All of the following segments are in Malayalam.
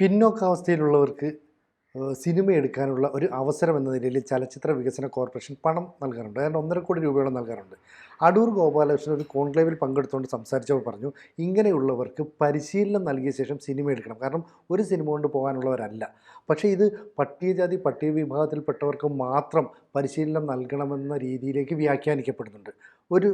പിന്നോക്കാവസ്ഥയിലുള്ളവർക്ക് സിനിമ എടുക്കാനുള്ള ഒരു അവസരം എന്ന നിലയിൽ ചലച്ചിത്ര വികസന കോർപ്പറേഷൻ പണം നൽകാറുണ്ട്. ഏതാണ്ട് 1.5 കോടി രൂപയോളം നൽകാറുണ്ട്. അടൂർ ഗോപാലകൃഷ്ണൻ ഒരു കോൺക്ലേവിൽ പങ്കെടുത്തുകൊണ്ട് സംസാരിച്ചപ്പോൾ പറഞ്ഞു, ഇങ്ങനെയുള്ളവർക്ക് പരിശീലനം നൽകിയ ശേഷം സിനിമ എടുക്കണം. കാരണം ഒരു സിനിമ കൊണ്ട് പോകാനുള്ളവരല്ല. പക്ഷേ ഇത് പട്ടികജാതി പട്ടിക വിഭാഗത്തിൽപ്പെട്ടവർക്ക് മാത്രം പരിശീലനം നൽകണമെന്ന രീതിയിലേക്ക് വ്യാഖ്യാനിക്കപ്പെടുന്നുണ്ട്. ഒരു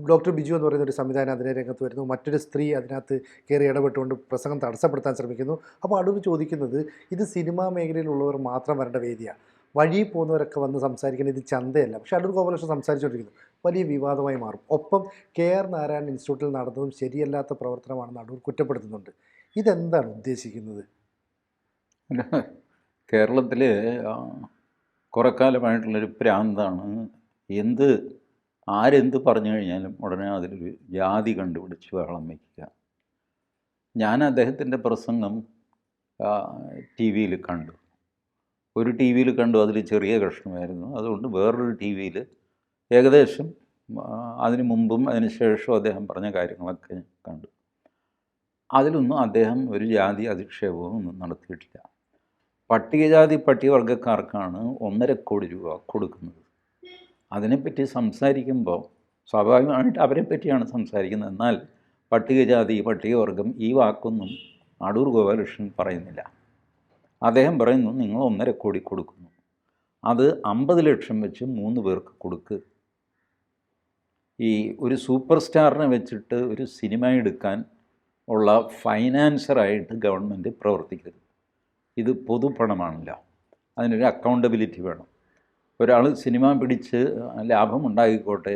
ഡോക്ടർ ബിജു എന്ന് പറയുന്ന ഒരു സംവിധാനം അതിനെ രംഗത്ത് വരുന്നു. മറ്റൊരു സ്ത്രീ അതിനകത്ത് കയറി ഇടപെട്ടുകൊണ്ട് പ്രസംഗം തടസ്സപ്പെടുത്താൻ ശ്രമിക്കുന്നു. അപ്പോൾ അടൂർ ചോദിക്കുന്നത്, ഇത് സിനിമാ മേഖലയിലുള്ളവർ മാത്രം വരേണ്ട വേദിയാണ്, വഴി പോകുന്നവരൊക്കെ വന്ന് സംസാരിക്കുന്നത് ഇത് ചന്തയല്ല. പക്ഷേ അടൂർ ഗോപാലകൃഷ്ണൻ സംസാരിച്ചുകൊണ്ടിരിക്കുന്നു, വലിയ വിവാദമായി മാറും. ഒപ്പം KR നാരായണൻ ഇൻസ്റ്റിറ്റ്യൂട്ടിൽ നടന്നതും ശരിയല്ലാത്ത പ്രവർത്തനമാണെന്ന് അടൂർ കുറ്റപ്പെടുത്തുന്നുണ്ട്. ഇതെന്താണ് ഉദ്ദേശിക്കുന്നത്? കേരളത്തിൽ കുറേ കാലമായിട്ടുള്ളൊരു പ്രാന്താണ്. ആരെന്ത് പറഞ്ഞു കഴിഞ്ഞാലും ഉടനെ അതിലൊരു ജാതി കണ്ടുപിടിച്ച് ബഹളം വയ്ക്കുക. ഞാൻ അദ്ദേഹത്തിൻ്റെ പ്രസംഗം ടി വിയിൽ കണ്ടു. ഒരു ടി വിയിൽ കണ്ടു, അതിൽ ചെറിയ കഷ്ണമായിരുന്നു. അതുകൊണ്ട് വേറൊരു ടി വിയിൽ ഏകദേശം അതിന് മുമ്പും അതിന് ശേഷവും അദ്ദേഹം പറഞ്ഞ കാര്യങ്ങളൊക്കെ കണ്ടു. അതിലൊന്നും അദ്ദേഹം ഒരു ജാതി അധിക്ഷേപവും ഒന്നും നടത്തിയിട്ടില്ല. പട്ടികജാതി പട്ടികവർഗക്കാർക്കാണ് 1.5 കോടി രൂപ കൊടുക്കുന്നത്. അതിനെപ്പറ്റി സംസാരിക്കുമ്പോൾ സ്വാഭാവികമായിട്ട് അവരെ പറ്റിയാണ് സംസാരിക്കുന്നത്. എന്നാൽ പട്ടികജാതി പട്ടികവർഗം ഈ വാക്കൊന്നും അടൂർ ഗോപാലകൃഷ്ണൻ പറയുന്നില്ല. അദ്ദേഹം പറയുന്നു, നിങ്ങൾ 1.5 കോടി കൊടുക്കുന്നു, അത് 50 ലക്ഷം വെച്ച് 3 പേർക്ക് കൊടുക്കുക. ഈ ഒരു സൂപ്പർ സ്റ്റാറിനെ വെച്ചിട്ട് ഒരു സിനിമ എടുക്കാൻ ഉള്ള ഫൈനാൻസറായിട്ട് ഗവൺമെൻറ് പ്രവർത്തിക്കരുത്. ഇത് പൊതുപണമാണല്ലോ, അതിനൊരു അക്കൗണ്ടബിലിറ്റി വേണം. ഒരാൾ സിനിമ പിടിച്ച് ലാഭം ഉണ്ടായിക്കോട്ടെ,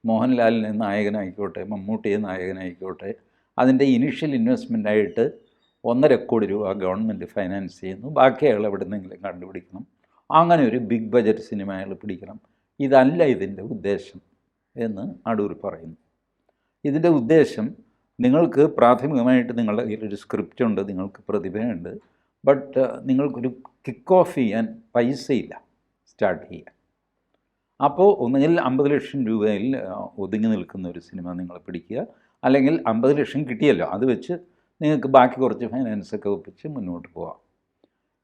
മോഹൻലാലിനെ നായകനായിക്കോട്ടെ, മമ്മൂട്ടിയെ നായകനായിക്കോട്ടെ, അതിൻ്റെ ഇനീഷ്യൽ ഇൻവെസ്റ്റ്മെൻറ്റായിട്ട് 1.5 കോടി രൂപ ഗവൺമെൻറ് ഫൈനാൻസ് ചെയ്യുന്നു. ബാക്കി അയാൾ എവിടെ നിന്നെങ്കിലും കണ്ടുപിടിക്കണം. അങ്ങനെ ഒരു ബിഗ് ബജറ്റ് സിനിമ അയാൾ പിടിക്കണം. ഇതല്ല ഇതിൻ്റെ ഉദ്ദേശം എന്ന് അടൂർ പറയുന്നു. ഇതിൻ്റെ ഉദ്ദേശം, നിങ്ങൾക്ക് പ്രാഥമികമായിട്ട് നിങ്ങളുടെ കയ്യിലൊരു സ്ക്രിപ്റ്റ് ഉണ്ട്, നിങ്ങൾക്ക് പ്രതിഭയുണ്ട്, ബട്ട് നിങ്ങൾക്കൊരു കിക്ക് ഓഫ് ചെയ്യാൻ പൈസയില്ല സ്റ്റാർട്ട് ചെയ്യാൻ. അപ്പോൾ ഒന്നുകിൽ 50 ലക്ഷം രൂപയിൽ ഒതുങ്ങി നിൽക്കുന്ന ഒരു സിനിമ നിങ്ങൾ പിടിക്കുക, അല്ലെങ്കിൽ 50 ലക്ഷം കിട്ടിയല്ലോ അത് വെച്ച് നിങ്ങൾക്ക് ബാക്കി കുറച്ച് ഫൈനാൻസൊക്കെ ഒപ്പിച്ച് മുന്നോട്ട് പോകാം.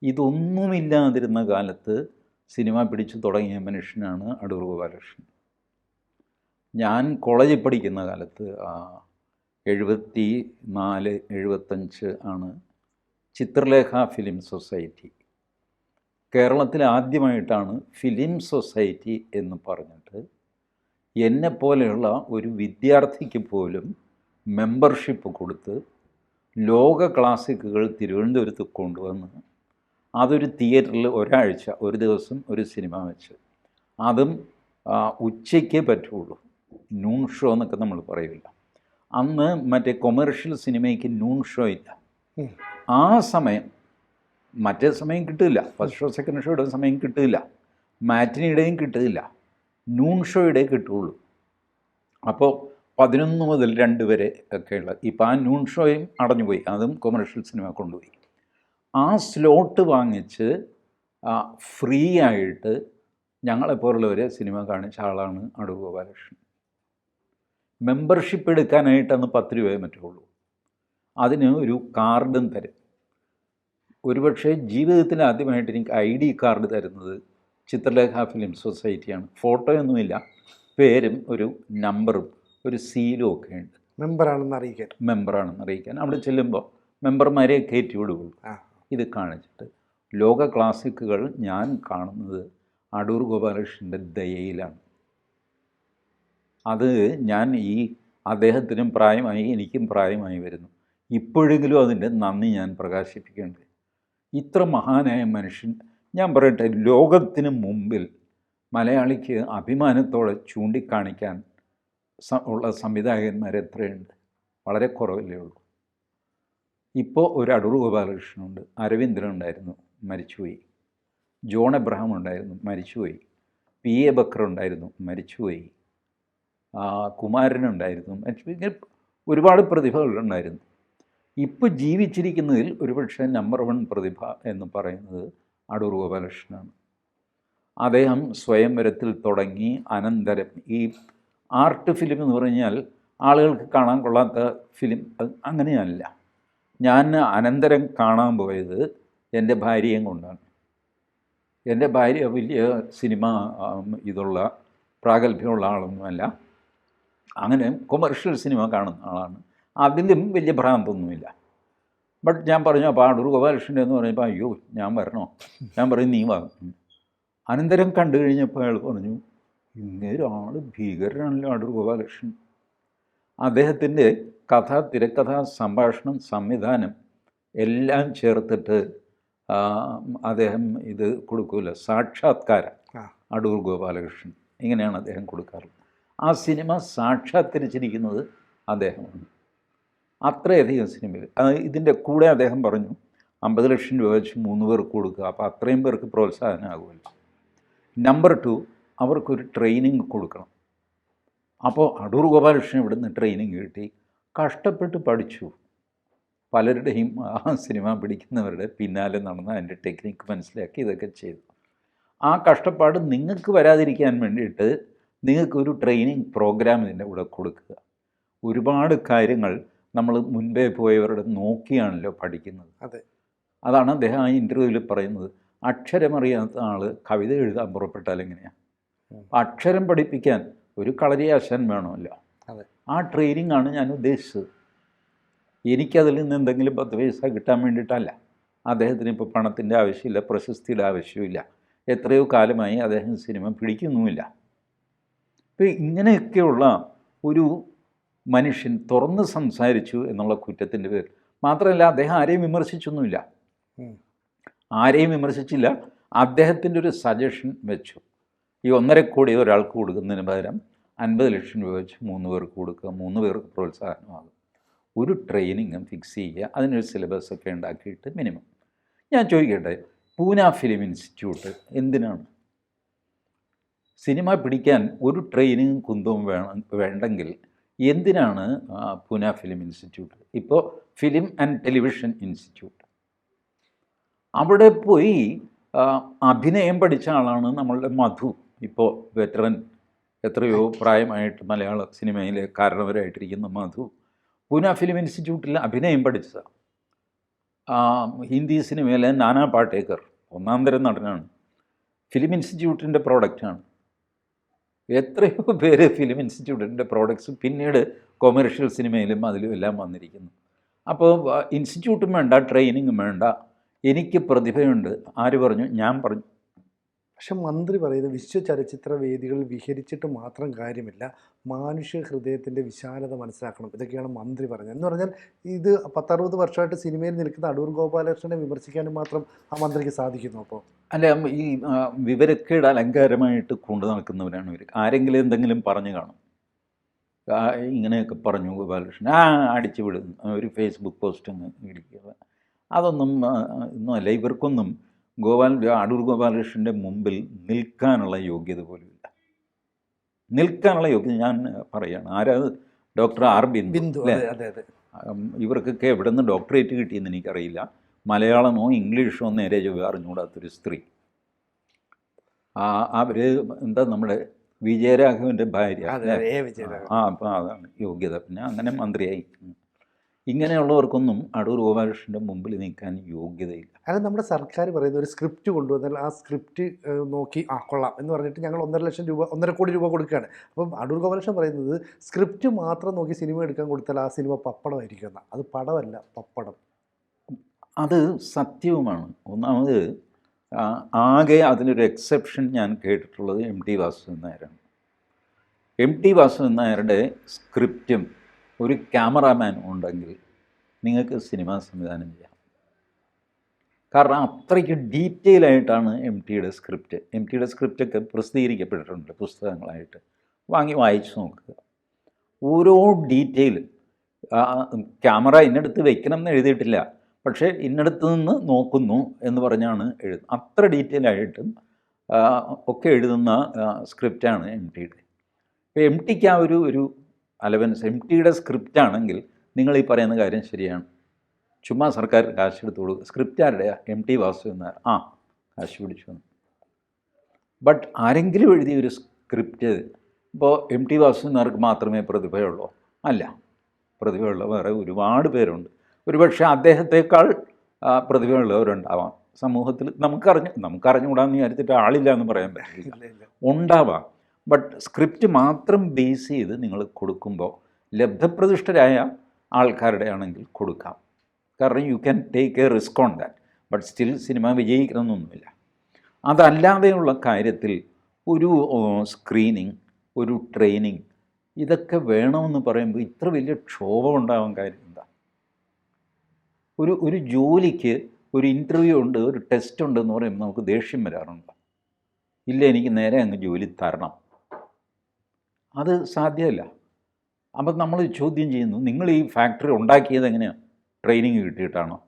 ഇതൊന്നുമില്ലാതിരുന്ന കാലത്ത് സിനിമ പിടിച്ചു തുടങ്ങിയ മനുഷ്യനാണ് അടൂർ ഗോപാലകൃഷ്ണൻ. ഞാൻ കോളേജിൽ പഠിക്കുന്ന കാലത്ത് 74-75 ആണ് ചിത്രലേഖ ഫിലിം സൊസൈറ്റി. കേരളത്തിൽ ആദ്യമായിട്ടാണ് ഫിലിം സൊസൈറ്റി എന്ന് പറഞ്ഞിട്ട് എന്നെപ്പോലെയുള്ള ഒരു വിദ്യാർത്ഥിക്ക് പോലും മെമ്പർഷിപ്പ് കൊടുത്ത് ലോക ക്ലാസിക്കുകൾ തിരുവനന്തപുരത്ത് കൊണ്ടുവന്ന് അതൊരു തിയേറ്ററിൽ ഒരാഴ്ച ഒരു ദിവസം ഒരു സിനിമ വെച്ച്, അതും ഉച്ചയ്ക്കേ പറ്റുള്ളൂ. നൂൺ ഷോ എന്നൊക്കെ നമ്മൾ പറയില്ല. അന്ന് മറ്റേ കൊമേർഷ്യൽ സിനിമയ്ക്ക് നൂൺ ഷോ ഇല്ല. ആ സമയം മറ്റേ സമയം കിട്ടില്ല, ഫസ്റ്റ് ഷോ സെക്കൻഡ് ഷോയുടെ സമയം കിട്ടില്ല, മാറ്റിനിയുടെയും കിട്ടില്ല, നൂൺ ഷോയുടെ കിട്ടുള്ളൂ. അപ്പോൾ 11 മുതൽ 2 വരെ ഒക്കെയുള്ള, ഇപ്പോൾ ആ നൂൺ ഷോയും അടഞ്ഞുപോയി, അതും കൊമേർഷ്യൽ സിനിമ കൊണ്ടുപോയി. ആ സ്ലോട്ട് വാങ്ങിച്ച് ഫ്രീ ആയിട്ട് ഞങ്ങളെപ്പോലുള്ളവരെ സിനിമ കാണിച്ച ആളാണ് അടൂർ ഗോപാലകൃഷ്ണൻ. മെമ്പർഷിപ്പ് എടുക്കാനായിട്ട് അന്ന് 10 രൂപയെ പറ്റുള്ളൂ. അതിന് ഒരു കാർഡും തരും. ഒരുപക്ഷെ ജീവിതത്തിൽ ആദ്യമായിട്ട് എനിക്ക് ID കാർഡ് തരുന്നത് ചിത്രലേഖ ഫിലിം സൊസൈറ്റിയാണ്. ഫോട്ടോയൊന്നുമില്ല, പേരും ഒരു നമ്പറും ഒരു സീലും ഒക്കെ ഉണ്ട്. മെമ്പറാണെന്ന് അറിയിക്കാൻ അവിടെ ചെല്ലുമ്പോൾ മെമ്പർമാരെ കയറ്റി വിടുകയുള്ളൂ. ഇത് കാണിച്ചിട്ട് ലോക ക്ലാസിക്കുകൾ ഞാൻ കാണുന്നത് അടൂർ ഗോപാലകൃഷ്ണൻ്റെ ദയയിലാണ്. അത് ഞാൻ അദ്ദേഹത്തിനും പ്രായമായി, എനിക്കും പ്രായമായി വരുന്നു. ഇപ്പോഴെങ്കിലും അതിൻ്റെ നന്ദി ഞാൻ പ്രകാശിപ്പിക്കേണ്ടത്. ഇത്ര മഹാനായ മനുഷ്യൻ, ഞാൻ പറയട്ടെ, ലോകത്തിന് മുമ്പിൽ മലയാളിക്ക് അഭിമാനത്തോടെ ചൂണ്ടിക്കാണിക്കാൻ ഉള്ള സംവിധായകന്മാർ എത്രയുണ്ട്? വളരെ കുറവല്ലേ ഉള്ളൂ. ഇപ്പോൾ ഒരു അടൂർ ഗോപാലകൃഷ്ണനുണ്ട്, അരവിന്ദൻ ഉണ്ടായിരുന്നു, മരിച്ചുപോയി. ജോൺ എബ്രഹാം ഉണ്ടായിരുന്നു, മരിച്ചുപോയി. PA ബക്കർ ഉണ്ടായിരുന്നു, മരിച്ചുപോയി. കുമാരനുണ്ടായിരുന്നു, ഇങ്ങനെ ഒരുപാട് പ്രതിഭകളുണ്ടായിരുന്നു. ഇപ്പോൾ ജീവിച്ചിരിക്കുന്നതിൽ ഒരുപക്ഷെ നമ്പർ 1 പ്രതിഭ എന്ന് പറയുന്നത് അടൂർ ഗോപാലകൃഷ്ണനാണ്. അദ്ദേഹം സ്വയംവരത്തിൽ തുടങ്ങി അനന്തരം ഈ ആർട്ട് ഫിലിം എന്ന് പറഞ്ഞാൽ ആളുകൾക്ക് കാണാൻ കൊള്ളാത്ത ഫിലിം അങ്ങനെയല്ല. ഞാൻ അനന്തരം കാണാൻ പോയത് എൻ്റെ ഭാര്യയും കൊണ്ടാണ്. എൻ്റെ ഭാര്യ വലിയ സിനിമ ഇതുള്ള പ്രാഗൽഭ്യമുള്ള ആളൊന്നുമല്ല, അങ്ങനെ കൊമേർഷ്യൽ സിനിമ കാണുന്ന ആളാണ്. അതിലും വലിയ ഭ്രാന്തൊന്നുമില്ല. ബട്ട് ഞാൻ പറഞ്ഞു, അപ്പോൾ അടൂർ ഗോപാലകൃഷ്ണൻ്റെ എന്ന് പറഞ്ഞപ്പോൾ അയ്യോ ഞാൻ വരണോ? ഞാൻ പറയും നീ വാ. അനന്തരം കണ്ടു കഴിഞ്ഞപ്പോൾ അയാൾ പറഞ്ഞു, ഇങ്ങനൊരാൾ ഭീകരനാണല്ലോ അടൂർ ഗോപാലകൃഷ്ണൻ. അദ്ദേഹത്തിൻ്റെ കഥ, തിരക്കഥ, സംഭാഷണം, സംവിധാനം എല്ലാം ചേർത്തിട്ട് അദ്ദേഹം ഇത് കൊടുക്കില്ല, സാക്ഷാത്കാരം. അടൂർ ഗോപാലകൃഷ്ണൻ ഇങ്ങനെയാണ് അദ്ദേഹം കൊടുക്കാറുള്ളത്. ആ സിനിമ സാക്ഷാത്കരിച്ചിരിക്കുന്നത് അദ്ദേഹമാണ്. അത്രയധികം സിനിമയിൽ ഇതിൻ്റെ കൂടെ അദ്ദേഹം പറഞ്ഞു 50 ലക്ഷം രൂപ വെച്ച് 3 പേർക്ക് കൊടുക്കുക, അപ്പോൾ അത്രയും പേർക്ക് പ്രോത്സാഹനമാകുമല്ലോ. നമ്പർ 2, അവർക്കൊരു ട്രെയിനിങ് കൊടുക്കണം. അപ്പോൾ അടൂർ ഗോപാലകൃഷ്ണൻ ഇവിടുന്ന് ട്രെയിനിങ് കിട്ടി, കഷ്ടപ്പെട്ട് പഠിച്ചു. പലരുടെയും ആ സിനിമ പിടിക്കുന്നവരുടെ പിന്നാലെ നടന്ന് അതിൻ്റെ ടെക്നിക്ക് മനസ്സിലാക്കി ഇതൊക്കെ ചെയ്തു. ആ കഷ്ടപ്പാട് നിങ്ങൾക്ക് വരാതിരിക്കാൻ വേണ്ടിയിട്ട് നിങ്ങൾക്കൊരു ട്രെയിനിങ് പ്രോഗ്രാം ഇതിൻ്റെ കൂടെ കൊടുക്കുക. ഒരുപാട് കാര്യങ്ങൾ നമ്മൾ മുൻപേ പോയവരുടെ നോക്കിയാണല്ലോ പഠിക്കുന്നത്. അതെ, അതാണ് അദ്ദേഹം ആ ഇൻ്റർവ്യൂവിൽ പറയുന്നത്. അക്ഷരമറിയാത്ത ആൾ കവിത എഴുതാൻ പുറപ്പെട്ടാൽ എങ്ങനെയാണ്? അക്ഷരം പഠിപ്പിക്കാൻ ഒരു കളരിയാശാൻ വേണമല്ലോ. അതെ, ആ ട്രെയിനിങ് ആണ് ഞാൻ ഉദ്ദേശിച്ചത്. എനിക്കതിൽ നിന്ന് എന്തെങ്കിലും 10 പൈസ കിട്ടാൻ വേണ്ടിയിട്ടല്ല. അദ്ദേഹത്തിന് ഇപ്പോൾ പണത്തിൻ്റെ ആവശ്യമില്ല, പ്രശസ്തിയുടെ ആവശ്യമില്ല. എത്രയോ കാലമായി അദ്ദേഹം സിനിമ പിടിക്കുന്നുമില്ല. ഇപ്പോൾ ഇങ്ങനെയൊക്കെയുള്ള ഒരു മനുഷ്യൻ തുറന്ന് സംസാരിച്ചു എന്നുള്ള കുറ്റത്തിൻ്റെ പേരിൽ മാത്രമല്ല, അദ്ദേഹം ആരെയും വിമർശിച്ചൊന്നുമില്ല, ആരെയും വിമർശിച്ചില്ല. അദ്ദേഹത്തിൻ്റെ ഒരു സജഷൻ വെച്ചു, ഈ 1.5 കോടി ഒരാൾക്ക് കൊടുക്കുന്നതിന് പകരം 50 ലക്ഷം രൂപ വെച്ച് 3 പേർക്ക് കൊടുക്കുക, 3 പേർക്ക് പ്രോത്സാഹനമാകും. ഒരു ട്രെയിനിങ്ങും ഫിക്സ് ചെയ്യുക, അതിനൊരു സിലബസൊക്കെ ഉണ്ടാക്കിയിട്ട് മിനിമം. ഞാൻ ചോദിക്കട്ടെ, പൂന ഫിലിം ഇൻസ്റ്റിറ്റ്യൂട്ട് എന്തിനാണ്? സിനിമ പിടിക്കാൻ ഒരു ട്രെയിനിങ്ങും കുന്തവും വേണ്ടെങ്കിൽ എന്തിനാണ് പൂന ഫിലിം ഇൻസ്റ്റിറ്റ്യൂട്ട്? ഇപ്പോൾ ഫിലിം ആൻഡ് ടെലിവിഷൻ ഇൻസ്റ്റിറ്റ്യൂട്ട്. അവിടെ പോയി അഭിനയം പഠിച്ച ആളാണ് നമ്മളുടെ മധു. ഇപ്പോൾ വെറ്ററൻ, എത്രയോ പ്രായമായിട്ട് മലയാള സിനിമയിലെ കാരണവരായിട്ടിരിക്കുന്ന മധു പൂന ഫിലിം ഇൻസ്റ്റിറ്റ്യൂട്ടിൽ അഭിനയം പഠിച്ചതാണ്. ഹിന്ദി സിനിമയിലെ നാനാ പാട്ടേക്കർ 1-ാം തരം നടനാണ്, ഫിലിം ഇൻസ്റ്റിറ്റ്യൂട്ടിൻ്റെ പ്രോഡക്റ്റാണ്. എത്രയോ പേര് ഫിലിം ഇൻസ്റ്റിറ്റ്യൂട്ടിൻ്റെ പ്രോഡക്ട്സ് പിന്നീട് കൊമേർഷ്യൽ സിനിമയിലും അതിലും എല്ലാം വന്നിരിക്കുന്നു. അപ്പോൾ ഇൻസ്റ്റിറ്റ്യൂട്ടും വേണ്ട, ട്രെയിനിങ്ങും വേണ്ട, എനിക്ക് പ്രതിഭയുണ്ട്. ആര് പറഞ്ഞു? ഞാൻ പറഞ്ഞു. പക്ഷെ മന്ത്രി പറയുന്നത് വിശ്വചലച്ചിത്ര വേദികളിൽ വിഹരിച്ചിട്ട് മാത്രം കാര്യമില്ല, മാനുഷ്യ ഹൃദയത്തിൻ്റെ വിശാലത മനസ്സിലാക്കണം. ഇതൊക്കെയാണ് മന്ത്രി പറഞ്ഞത്. എന്ന് പറഞ്ഞാൽ ഇത് 10-60 വർഷമായിട്ട് സിനിമയിൽ നിൽക്കുന്ന അടൂർ ഗോപാലകൃഷ്ണനെ വിമർശിക്കാനും മാത്രം ആ മന്ത്രിക്ക് സാധിക്കുന്നു. അപ്പോൾ അല്ല, ഈ വിവരക്കേട് അലങ്കാരമായിട്ട് കൊണ്ടു നടക്കുന്നവരാണ് ഇവർ. ആരെങ്കിലും എന്തെങ്കിലും പറഞ്ഞു കാണും, ഇങ്ങനെയൊക്കെ പറഞ്ഞു ഗോപാലകൃഷ്ണൻ, അടിച്ചു വിടുന്നു, ഒരു ഫേസ്ബുക്ക് പോസ്റ്റ് അങ്ങ് ഇടിക്കുക. ഒന്നുമല്ല. ഇവർക്കൊന്നും അടൂർ ഗോപാലകൃഷ്ണൻ്റെ മുമ്പിൽ നിൽക്കാനുള്ള യോഗ്യത പോലുമില്ല. നിൽക്കാനുള്ള യോഗ്യത ഞാൻ പറയുകയാണ്. ആരാത്? ഡോക്ടർ ആർ ബിന്ദു അല്ലേ? ഇവർക്കൊക്കെ എവിടെ നിന്ന് ഡോക്ടറേറ്റ് കിട്ടിയെന്ന് എനിക്കറിയില്ല. മലയാളമോ ഇംഗ്ലീഷോ നേരെ അറിഞ്ഞുകൂടാത്തൊരു സ്ത്രീ. അവർ എന്താ നമ്മുടെ വിജയരാഘവൻ്റെ ഭാര്യ. അപ്പോൾ അതാണ് യോഗ്യത. പിന്നെ അങ്ങനെ മന്ത്രിയായി. ഇങ്ങനെയുള്ളവർക്കൊന്നും അടൂർ ഗോപാലകൃഷ്ണൻ്റെ മുമ്പിൽ നിൽക്കാൻ യോഗ്യതയില്ല. അത് നമ്മുടെ സർക്കാർ പറയുന്ന ഒരു സ്ക്രിപ്റ്റ് കൊണ്ടുവന്നാൽ ആ സ്ക്രിപ്റ്റ് നോക്കി കൊള്ളാം എന്ന് പറഞ്ഞിട്ട് ഞങ്ങൾ 1.5 കോടി രൂപ കൊടുക്കുകയാണ്. അപ്പം അടൂർ ഗോപാലകൃഷ്ണൻ പറയുന്നത് സ്ക്രിപ്റ്റ് മാത്രം നോക്കി സിനിമ എടുക്കാൻ കൊടുത്താൽ ആ സിനിമ പപ്പടമായിരിക്കും എന്നാണ്. അത് പടമല്ല, പപ്പടം. അത് സത്യവുമാണ്. ഒന്നാമത് ആകെ അതിനൊരു എക്സെപ്ഷൻ ഞാൻ കേട്ടിട്ടുള്ളത് MT വാസുദേവൻ നായരാണ്. MT വാസുദേവൻ നായരുടെ സ്ക്രിപ്റ്റും ഒരു ക്യാമറാമാൻ ഉണ്ടെങ്കിൽ നിങ്ങൾക്ക് സിനിമ സംവിധാനം ചെയ്യാം. കാരണം അത്രയ്ക്ക് ഡീറ്റെയിൽ ആയിട്ടാണ് MTയുടെ സ്ക്രിപ്റ്റ്. MTയുടെ സ്ക്രിപ്റ്റൊക്കെ പ്രസിദ്ധീകരിക്കപ്പെട്ടിട്ടുണ്ട് പുസ്തകങ്ങളായിട്ട്. വായിച്ചു നോക്കുക. ഓരോ ഡീറ്റെയിലും ക്യാമറ ഇന്നടുത്ത് വെക്കണം എന്ന് എഴുതിയിട്ടില്ല, പക്ഷേ ഇന്നടുത്ത് നിന്ന് നോക്കുന്നു എന്ന് പറഞ്ഞാണ് എഴുതുന്നത്. അത്ര ഡീറ്റെയിൽ ആയിട്ടും ഒക്കെ എഴുതുന്ന സ്ക്രിപ്റ്റാണ് MTയുടെ. ഇപ്പോൾ MTക്ക് ആ ഒരു അലവൻസ്. MTയുടെ സ്ക്രിപ്റ്റാണെങ്കിൽ നിങ്ങൾ ഈ പറയുന്ന കാര്യം ശരിയാണ്. ചുമ്മാ സർക്കാർ കാശ് എടുത്ത് കൊടുക്കുക. സ്ക്രിപ്റ്റ് ആരുടെയാ? MT വാസുദേവൻ നായർ. കാശ് പിടിച്ചു. ബട്ട് ആരെങ്കിലും എഴുതിയ ഒരു സ്ക്രിപ്റ്റ് ഇപ്പോൾ MT വാസുദേവൻ നായർക്ക് മാത്രമേ പ്രതിഭയുള്ളൂ? അല്ല, പ്രതിഭയുള്ള വേറെ ഒരുപാട് പേരുണ്ട്. ഒരുപക്ഷെ അദ്ദേഹത്തെക്കാൾ പ്രതിഭയുള്ളവരുണ്ടാവാം സമൂഹത്തിൽ. നമുക്കറിഞ്ഞുകൂടാന്ന് വിചാരിച്ചിട്ട് ആളില്ല എന്ന് പറയാൻ പറ്റില്ല, ഇല്ല ഇല്ല. ഉണ്ടാവാം. ബട്ട് സ്ക്രിപ്റ്റ് മാത്രം ബേസ് ചെയ്ത് നിങ്ങൾ കൊടുക്കുമ്പോൾ ലബ്ധപ്രതിഷ്ഠരായ ആൾക്കാരുടെ ആണെങ്കിൽ കൊടുക്കാം. കാരണം you can take a risk on that. But still cinema വിജയിക്കണമെന്നൊന്നുമില്ല. അതല്ലാതെയുള്ള കാര്യത്തിൽ ഒരു സ്ക്രീനിങ്, ഒരു ട്രെയിനിങ്, ഇതൊക്കെ വേണമെന്ന് പറയുമ്പോൾ ഇത്ര വലിയ ക്ഷോഭം ഉണ്ടാവാൻ കാര്യം എന്താ? ഒരു ജോലിക്ക് ഒരു ഇൻ്റർവ്യൂ ഉണ്ട്, ഒരു ടെസ്റ്റ് ഉണ്ടെന്ന് പറയുമ്പോൾ നമുക്ക് ദേഷ്യം വരാറുണ്ട്. ഇല്ല, എനിക്ക് നേരെ അങ്ങ് ജോലി തരണം. അത് സാധ്യമല്ല. അപ്പം നമ്മൾ ചോദ്യം ചെയ്യുന്നു, നിങ്ങൾ ഈ ഫാക്ടറി ഉണ്ടാക്കിയത് എങ്ങനെയാണ്? ട്രെയിനിങ് കിട്ടിയിട്ടാണോ?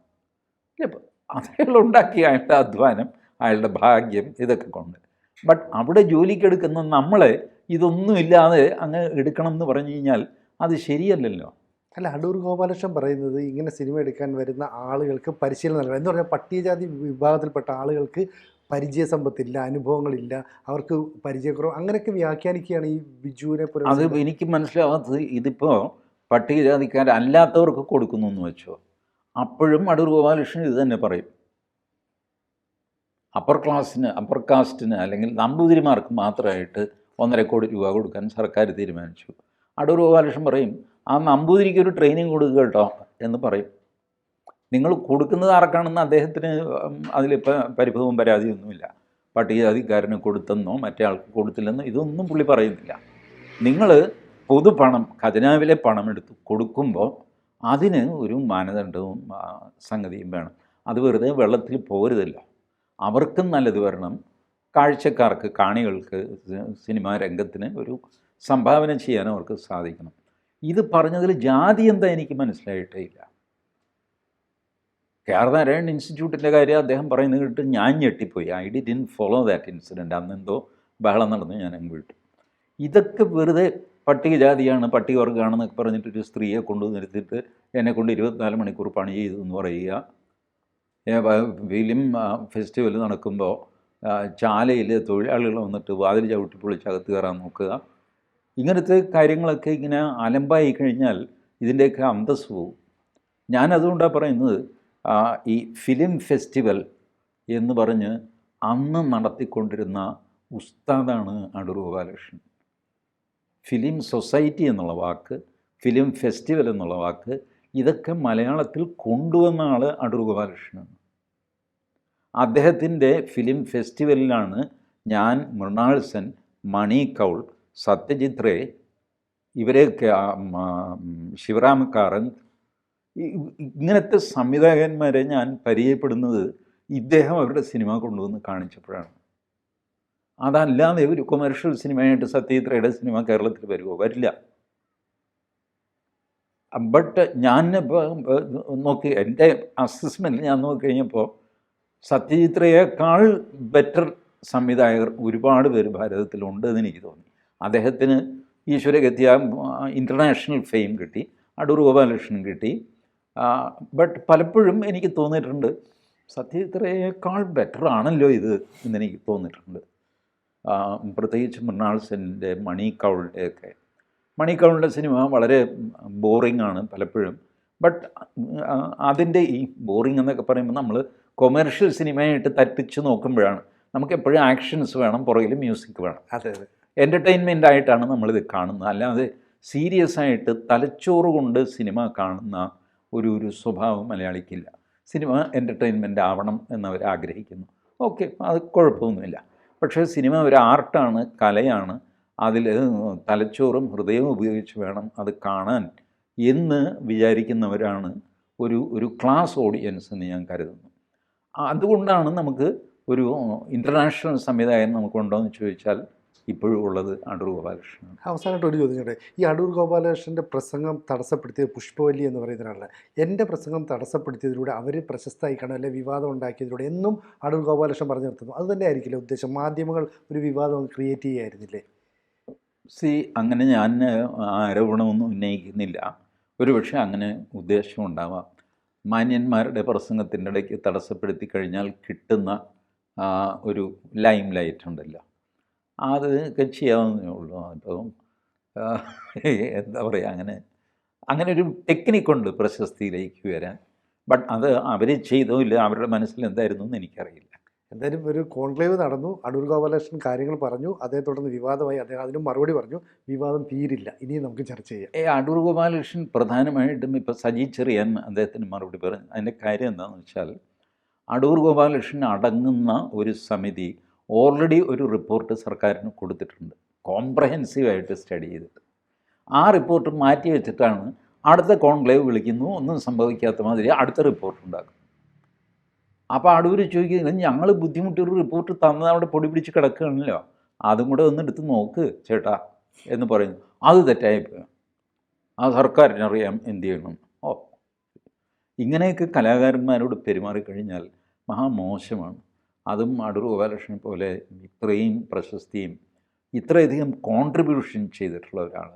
ഇല്ല, അയാൾ ഉണ്ടാക്കിയ അയാളുടെ അധ്വാനം, അയാളുടെ ഭാഗ്യം, ഇതൊക്കെ കൊണ്ട്. ബട്ട് അവിടെ ജോലിക്കെടുക്കുന്ന നമ്മളെ ഇതൊന്നുമില്ലാതെ അങ്ങ് എടുക്കണം എന്ന് പറഞ്ഞു കഴിഞ്ഞാൽ അത് ശരിയല്ലല്ലോ. അല്ല, അടൂർ ഗോപാലകൃഷ്ണൻ പറയുന്നത് ഇങ്ങനെ സിനിമ എടുക്കാൻ വരുന്ന ആളുകൾക്ക് പരിശീലനം നൽകണം എന്ന് പറഞ്ഞാൽ പട്ടികജാതി വിഭാഗത്തിൽപ്പെട്ട ആളുകൾക്ക് പരിചയസമ്പത്തില്ല, അനുഭവങ്ങളില്ല, അവർക്ക് പരിചയക്കുറവ്, അങ്ങനെയൊക്കെ വ്യാഖ്യാനിക്കുകയാണ് ഈ ബിജുവിനെ പോലെ. അത് എനിക്ക് മനസ്സിലാവാത്തത്, ഇതിപ്പോൾ പട്ടികജാതിക്കാരല്ലാത്തവർക്ക് കൊടുക്കുന്നു എന്ന് വെച്ചോ, അപ്പോഴും അടൂർ ഗോപാലകൃഷ്ണൻ ഇത് തന്നെ പറയും. അപ്പർ കാസ്റ്റിന് അല്ലെങ്കിൽ നമ്പൂതിരിമാർക്ക് മാത്രമായിട്ട് 1.5 കോടി രൂപ കൊടുക്കാൻ സർക്കാർ തീരുമാനിച്ചു. അടൂർ ഗോപാലകൃഷ്ണൻ പറയും, ആ നമ്പൂതിരിക്ക് ഒരു ട്രെയിനിങ് കൊടുക്കുക കേട്ടോ എന്ന് പറയും. നിങ്ങൾ കൊടുക്കുന്നത് ആർക്കാണെന്ന് അദ്ദേഹത്തിന് അതിലിപ്പോൾ പരിഭവവും പരാതിയൊന്നുമില്ല. പട്ടികജാതിക്കാരന് കൊടുത്തെന്നോ മറ്റേ ആൾക്ക് കൊടുത്തില്ലെന്നോ ഇതൊന്നും പുള്ളി പറയുന്നില്ല. നിങ്ങൾ പൊതുപണം, ഖജനാവിലെ പണം എടുത്ത് കൊടുക്കുമ്പോൾ അതിന് ഒരു മാനദണ്ഡവും സംഗതിയും വേണം. അത് വെറുതെ വെള്ളത്തിൽ പോരുതല്ലോ. അവർക്കും നല്ലത് വരണം, കാഴ്ചക്കാർക്ക്, കാണികൾക്ക്, സിനിമാ രംഗത്തിന് ഒരു സംഭാവന ചെയ്യാൻ അവർക്ക് സാധിക്കണം. ഇത് പറഞ്ഞതിൽ ജാതി എന്താ എനിക്ക് മനസ്സിലായിട്ടേ ഇല്ല. കെ.ആർ. നാരായണൻ ഇൻസ്റ്റിറ്റ്യൂട്ടിൻ്റെ കാര്യം അദ്ദേഹം പറയുന്നത് കേട്ട് ഞാൻ ഞെട്ടിപ്പോയി. I didn't follow that incident. അന്നെന്തോ ബഹളം നടന്ന് ഞാൻ അങ്ങ് വിട്ടു. ഇതൊക്കെ വെറുതെ പട്ടികജാതിയാണ്, പട്ടികവർഗ്ഗമാണെന്നൊക്കെ പറഞ്ഞിട്ടൊരു സ്ത്രീയെ കൊണ്ടു നിർത്തിയിട്ട് എന്നെക്കൊണ്ട് 24 മണിക്കൂർ പണി ചെയ്തു എന്ന് പറയുക. ഫിലിം ഫെസ്റ്റിവൽ നടക്കുമ്പോൾ ചാലയിൽ തൊഴിലാളികൾ വന്നിട്ട് വാതിൽ ചവിട്ടി പൊളിച്ച് അകത്ത് കയറാൻ നോക്കുക. ഇങ്ങനത്തെ കാര്യങ്ങളൊക്കെ ഇങ്ങനെ അലമ്പായി കഴിഞ്ഞാൽ ഇതിൻ്റെയൊക്കെ അന്തസ്സ് പോവും. ഞാനതുകൊണ്ടാണ് പറയുന്നത്, ഈ ഫിലിം ഫെസ്റ്റിവൽ എന്ന് പറഞ്ഞ് അന്ന് നടത്തിക്കൊണ്ടിരുന്ന ഉസ്താദാണ് അടൂർ ഗോപാലകൃഷ്ണൻ. ഫിലിം സൊസൈറ്റി എന്നുള്ള വാക്ക്, ഫിലിം ഫെസ്റ്റിവൽ എന്നുള്ള വാക്ക്, ഇതൊക്കെ മലയാളത്തിൽ കൊണ്ടുവന്ന ആൾ അടൂർ ഗോപാലകൃഷ്ണനാണ്. അദ്ദേഹത്തിൻ്റെ ഫിലിം ഫെസ്റ്റിവലിലാണ് ഞാൻ, മൃണാൾ സെൻ, മണി കൗൾ, സത്യജിത് റേ, ഇവരെയൊക്കെ, ശിവറാം കാരന്ത്, ഇങ്ങനത്തെ സംവിധായകന്മാരെ ഞാൻ പരിചയപ്പെടുന്നത് ഇദ്ദേഹം അവരുടെ സിനിമ കൊണ്ടുവന്ന് കാണിച്ചപ്പോഴാണ്. അതല്ലാതെ ഒരു കൊമേർഷ്യൽ സിനിമയായിട്ട് സത്യജിത് റേയുടെ സിനിമ കേരളത്തിൽ വരുമോ? വരില്ല. ബട്ട് ഞാൻ നോക്കി, എൻ്റെ അസസ്മെൻറ്റ് ഞാൻ നോക്കിക്കഴിഞ്ഞപ്പോൾ സത്യജിത് റേയേക്കാൾ ബെറ്റർ സംവിധായകർ ഒരുപാട് പേര് ഭാരതത്തിലുണ്ട് എന്ന് എനിക്ക് തോന്നി. അദ്ദേഹത്തിന് ഈശ്വരഗത്യ ഇൻ്റർനാഷണൽ ഫെയിം കിട്ടി, അടൂർ ഗോപാലകൃഷ്ണൻ കിട്ടി. ബട്ട് പലപ്പോഴും എനിക്ക് തോന്നിയിട്ടുണ്ട് സത്യജിത് റേയേക്കാൾ ബെറ്റർ ആണല്ലോ ഇത് എന്നെനിക്ക് തോന്നിയിട്ടുണ്ട്. പ്രത്യേകിച്ച് മൃണാൾ സെന്നിൻ്റെ, മണി കൗളിൻ്റെയൊക്കെ. മണി കൗളിൻ്റെ സിനിമ വളരെ ബോറിംഗ് ആണ് പലപ്പോഴും. ബട്ട് അതിൻ്റെ ഈ ബോറിംഗ് എന്നൊക്കെ പറയുമ്പോൾ നമ്മൾ കൊമേർഷ്യൽ സിനിമയായിട്ട് തട്ടിച്ച് നോക്കുമ്പോഴാണ് നമുക്ക് എപ്പോഴും ആക്ഷൻസ് വേണം, പുറകിൽ മ്യൂസിക് വേണം. അതെ അതെ, എൻ്റർടൈൻമെൻ്റ് ആയിട്ടാണ് നമ്മളിത് കാണുന്നത്. അല്ലാതെ സീരിയസ് ആയിട്ട് തലച്ചോറ് കൊണ്ട് സിനിമ കാണുന്ന ഒരു സ്വഭാവം മലയാളിക്കില്ല. സിനിമ എൻ്റർടൈൻമെൻ്റ് ആവണം എന്നവർ ആഗ്രഹിക്കുന്നു. ഓക്കെ, അത് കുഴപ്പമൊന്നുമില്ല. പക്ഷേ സിനിമ ഒരു ആർട്ടാണ്, കലയാണ്. അതിൽ തലച്ചോറും ഹൃദയവും ഉപയോഗിച്ച് വേണം അത് കാണാൻ എന്ന് വിചാരിക്കുന്നവരാണ് ഒരു ക്ലാസ് ഓഡിയൻസ് എന്ന് ഞാൻ കരുതുന്നു. അതുകൊണ്ടാണ് നമുക്ക് ഒരു ഇൻ്റർനാഷണൽ സംവിധായകൻ നമുക്കുണ്ടോ എന്ന് ചോദിച്ചാൽ ഇപ്പോഴും ഉള്ളത് അടൂർ ഗോപാലകൃഷ്ണനാണ്. അവസാനമായിട്ട് ഒരു ചോദ്യം ചോട്ടെ. ഈ അടൂർ ഗോപാലകൃഷ്ണൻ്റെ പ്രസംഗം തടസ്സപ്പെടുത്തിയത് പുഷ്പവല്ലി എന്ന് പറയുന്ന ഒരാളാണ്. എൻ്റെ പ്രസംഗം തടസ്സപ്പെടുത്തിയതിലൂടെ അവർ പ്രശസ്തമായി കാണും, അല്ലെങ്കിൽ വിവാദം ഉണ്ടാക്കിയതിലൂടെ എന്നും അടൂർ ഗോപാലകൃഷ്ണൻ പറഞ്ഞു നിർത്തുന്നു. അത് തന്നെ ആയിരിക്കില്ല ഉദ്ദേശം? മാധ്യമങ്ങൾ ഒരു വിവാദം ക്രിയേറ്റ് ചെയ്യുകയായിരുന്നില്ലേ? അങ്ങനെ ഞാൻ ആരോപണമൊന്നും ഉന്നയിക്കുന്നില്ല. ഒരുപക്ഷെ അങ്ങനെ ഉദ്ദേശമുണ്ടാവാം. മാന്യന്മാരുടെ പ്രസംഗത്തിൻ്റെ ഇടയ്ക്ക് തടസ്സപ്പെടുത്തി കഴിഞ്ഞാൽ കിട്ടുന്ന ഒരു ലൈം ലൈറ്റ് ഉണ്ടല്ലോ, അതൊക്കെ ചെയ്യാവുന്നേ ഉള്ളൂ. അപ്പം എന്താ പറയുക, അങ്ങനെ അങ്ങനെ ഒരു ടെക്നിക്കുണ്ട് പ്രശസ്തിയിലേക്ക് വരാൻ. ബട്ട് അത് അവർ ചെയ്തോ ഇല്ല, അവരുടെ മനസ്സിൽ എന്തായിരുന്നു എന്ന് എനിക്കറിയില്ല. എന്തായാലും ഒരു കോൺക്ലേവ് നടന്നു, അടൂർ ഗോപാലകൃഷ്ണൻ കാര്യങ്ങൾ പറഞ്ഞു, അതേ തുടർന്ന് വിവാദമായി, അദ്ദേഹം അതിനും മറുപടി പറഞ്ഞു. വിവാദം തീരില്ല, ഇനിയും നമുക്ക് ചർച്ച ചെയ്യാം. അടൂർ ഗോപാലകൃഷ്ണൻ പ്രധാനമായിട്ടും ഇപ്പോൾ സജി ചെറിയാൻ അദ്ദേഹത്തിന് മറുപടി പറഞ്ഞു. അതിൻ്റെ കാര്യം എന്താണെന്ന് വെച്ചാൽ, അടൂർ ഗോപാലകൃഷ്ണൻ അടങ്ങുന്ന ഒരു സമിതി ഓൾറെഡി ഒരു റിപ്പോർട്ട് സർക്കാരിന് കൊടുത്തിട്ടുണ്ട്, കോംപ്രഹെൻസീവായിട്ട് സ്റ്റഡി ചെയ്തിട്ട്. ആ റിപ്പോർട്ട് മാറ്റി വെച്ചിട്ടാണ് അടുത്ത കോൺക്ലേവ് വിളിക്കുന്നു, ഒന്നും സംഭവിക്കാത്ത മാതിരി അടുത്ത റിപ്പോർട്ട് ഉണ്ടാക്കും. അപ്പോൾ അടൂർ ചോദിക്കുന്നത്, ഞങ്ങൾ ബുദ്ധിമുട്ടൊരു റിപ്പോർട്ട് തന്നത് അവിടെ പൊടി പിടിച്ച് കിടക്കുകയാണല്ലോ, അതും കൂടെ ഒന്ന് എടുത്ത് നോക്ക് ചേട്ടാ എന്ന് പറയുന്നു. അത് തെറ്റായിപ്പോയി, ആ സർക്കാരിനറിയാം എന്ത് ചെയ്യണം. ഇങ്ങനെയൊക്കെ കലാകാരന്മാരോട് പെരുമാറിക്കഴിഞ്ഞാൽ മഹാമോശമാണ്. അതും അടൂർ ഗോപാലകൃഷ്ണനെ പോലെ ഇത്രയും പ്രശസ്തിയും ഇത്രയധികം കോൺട്രിബ്യൂഷൻ ചെയ്തിട്ടുള്ള ഒരാൾ,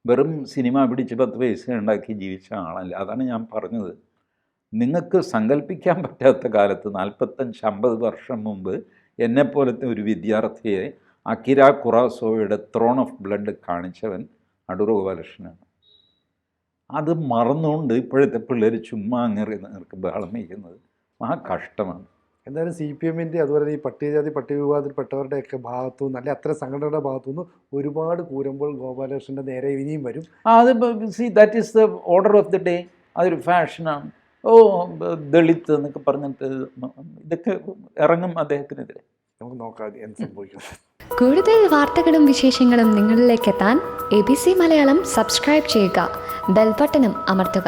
വെറും സിനിമ പിടിച്ച് 10 പൈസ ഉണ്ടാക്കി ജീവിച്ച ആളല്ല. അതാണ് ഞാൻ പറഞ്ഞത്, നിങ്ങൾക്ക് സങ്കല്പിക്കാൻ പറ്റാത്ത കാലത്ത് 45-50 വർഷം മുമ്പ് എന്നെപ്പോലത്തെ ഒരു വിദ്യാർത്ഥിയെ അകിര കുറാസോയുടെ ത്രോൺ ഓഫ് ബ്ലഡ് കാണിച്ചവൻ അടൂർ ഗോപാലകൃഷ്ണനാണ്. അത് മറന്നുകൊണ്ട് ഇപ്പോഴത്തെ പിള്ളേർ ചുമ്മാ അങ്ങേർക്ക് ബഹളം വയ്ക്കുന്നത് ആ കഷ്ടമാണ്. എന്തായാലും CPM-ൻ്റെ അതുപോലെ ഈ പട്ടികജാതി പട്ടികവിഭാഗത്തിൽപ്പെട്ടവരുടെയൊക്കെ ഭാഗത്തു നിന്ന്, അല്ലെങ്കിൽ അത്ര സംഘടനയുടെ ഭാഗത്തു നിന്ന് ഒരുപാട് കൂരുമ്പോൾ ഗോപാലകൃഷ്ണൻ്റെ നേരെ ഇനിയും വരും. അത് that is the order of the day. അതൊരു ഫാഷനാണ്. ദളിത് എന്നൊക്കെ പറഞ്ഞിട്ട് ഇതൊക്കെ ഇറങ്ങും അദ്ദേഹത്തിനെതിരെ. നമുക്ക് നോക്കാം എന്ത് സംഭവിക്കും. കൂടുതൽ വാർത്തകളും വിശേഷങ്ങളും നിങ്ങളിലേക്ക് എത്താൻ ABC മലയാളം സബ്സ്ക്രൈബ് ചെയ്യുക, ബെൽബട്ടനും അമർത്തുക.